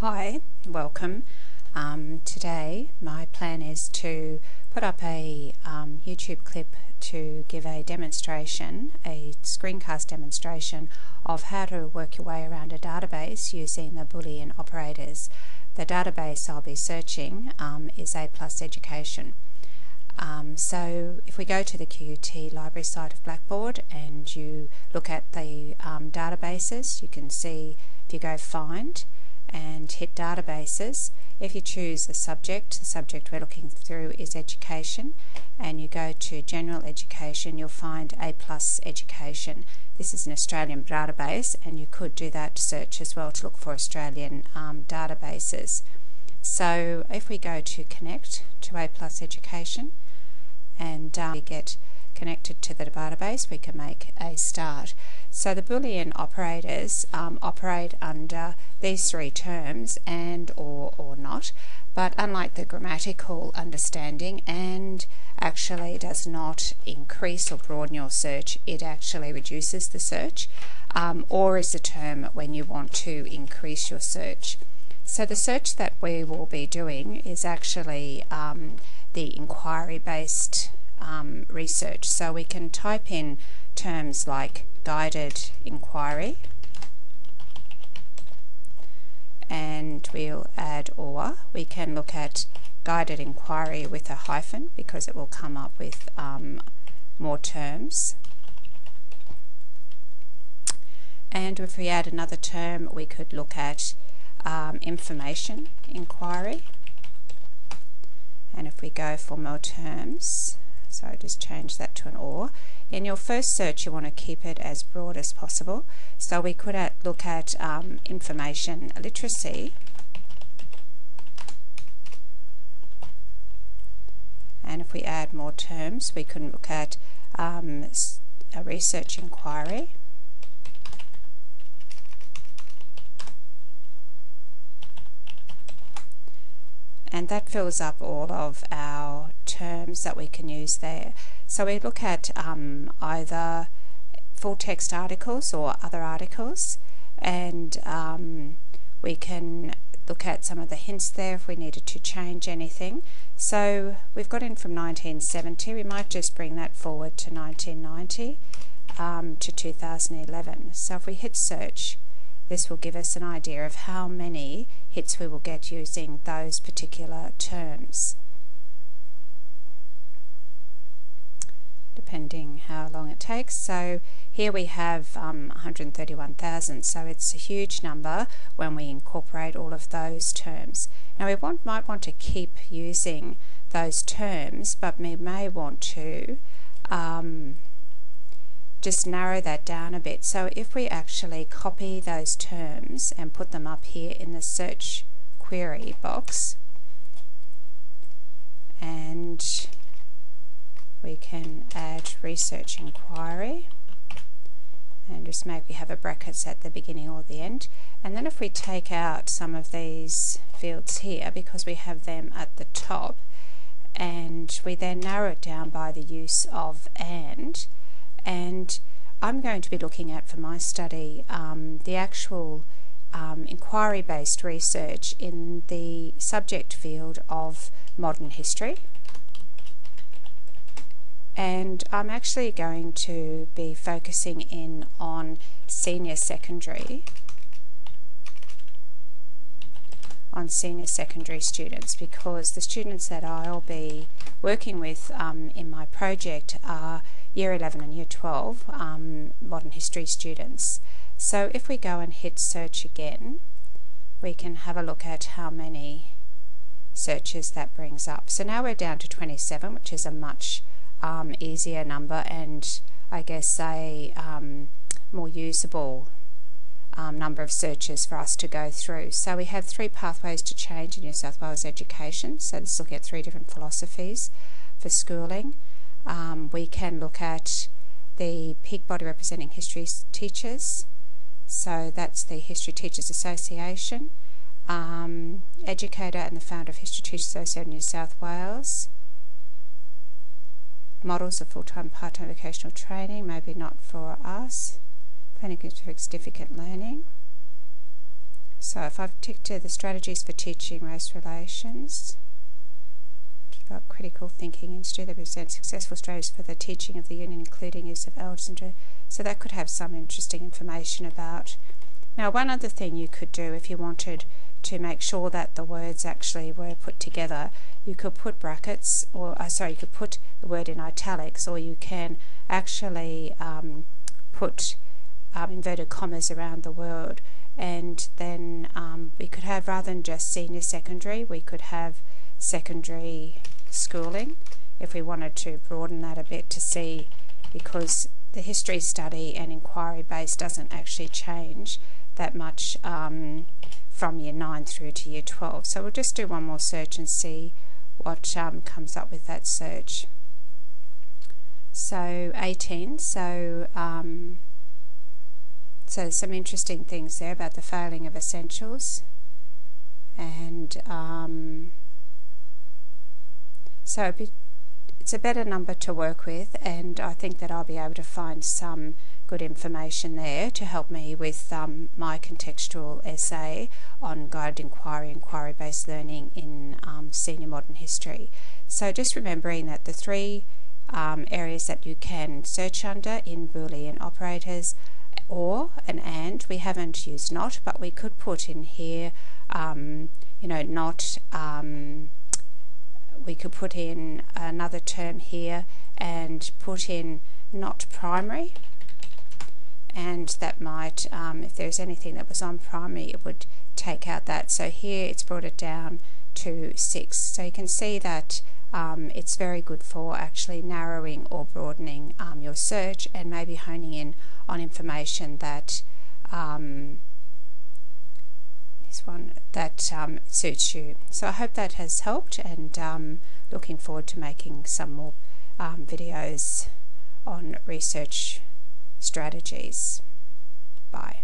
Hi, welcome. Today my plan is to put up a YouTube clip to give a demonstration, a screencast demonstration of how to work your way around a database using the Boolean operators. The database I'll be searching is A+ Education. So if we go to the QUT library site of Blackboard and you look at the databases, you can see if you go Find and hit Databases, if you choose the subject we're looking through is Education, and you go to General Education, you'll find A+ Education. This is an Australian database, and you could do that search as well to look for Australian databases. So if we go to Connect to A+ Education and we get connected to the database, we can make a start. So the Boolean operators operate under these three terms, and, or not, but unlike the grammatical understanding, and actually does not increase or broaden your search, it actually reduces the search, or is the term when you want to increase your search. So the search that we will be doing is actually the inquiry-based research. So we can type in terms like guided inquiry, and we'll add or. We can look at guided inquiry with a hyphen because it will come up with more terms. And if we add another term, we could look at information inquiry. And if we go for more terms, so just change that to an or. In your first search, you want to keep it as broad as possible. So we could look at information literacy, and if we add more terms, we can look at a research inquiry, and that fills up all of our terms that we can use there. So we look at either full text articles or other articles, and we can look at some of the hints there if we needed to change anything. So we've got in from 1970, we might just bring that forward to 1990 to 2011. So if we hit search, this will give us an idea of how many hits we will get using those particular terms, depending how long it takes. So here we have 131,000, so it's a huge number when we incorporate all of those terms. Now we might want to keep using those terms, but we may want to just narrow that down a bit. So if we actually copy those terms and put them up here in the search query box, and we can add research inquiry and just maybe have a brackets at the beginning or the end. And then if we take out some of these fields here, because we have them at the top, and we then narrow it down by the use of and I'm going to be looking at, for my study, the actual inquiry-based research in the subject field of modern history. And I'm actually going to be focusing in on senior secondary students, because the students that I'll be working with in my project are Year 11 and Year 12 modern history students. So if we go and hit search again, we can have a look at how many searches that brings up. So now we're down to 27, which is a much easier number, and I guess a more usable number of searches for us to go through. So we have 3 pathways to change in New South Wales education. So this will get 3 different philosophies for schooling. We can look at the peak body representing history teachers, so that's the History Teachers Association, educator and the founder of History Teachers Association New South Wales, models of full-time, part-time vocational training, maybe not for us, planning for significant learning, So if I've ticked to the strategies for teaching race relations, develop critical thinking institute that presents successful strategies for the teaching of the union, including use of elders. So that could have some interesting information about. Now, one other thing you could do if you wanted to make sure that the words actually were put together, you could put brackets, or you could put the word in italics, or you can actually put inverted commas around the word, and then we could have, rather than just senior secondary, we could have secondary schooling if we wanted to broaden that a bit to see, because the history study and inquiry base doesn't actually change that much from year 9 through to year 12. So we'll just do one more search and see what comes up with that search. So 18, so some interesting things there about the failing of essentials, and so it's a better number to work with, and I think that I'll be able to find some good information there to help me with my contextual essay on guided inquiry, inquiry-based learning in senior modern history. So just remembering that the three areas that you can search under in Boolean operators, or an and, we haven't used not, but we could put in here, not, we could put in another term here and put in not primary, and that might, if there's anything that was on primary, it would take out that. So here it's brought it down to 6. So you can see that it's very good for actually narrowing or broadening your search, and maybe honing in on information that suits you. So I hope that has helped, and looking forward to making some more videos on research strategies. Bye.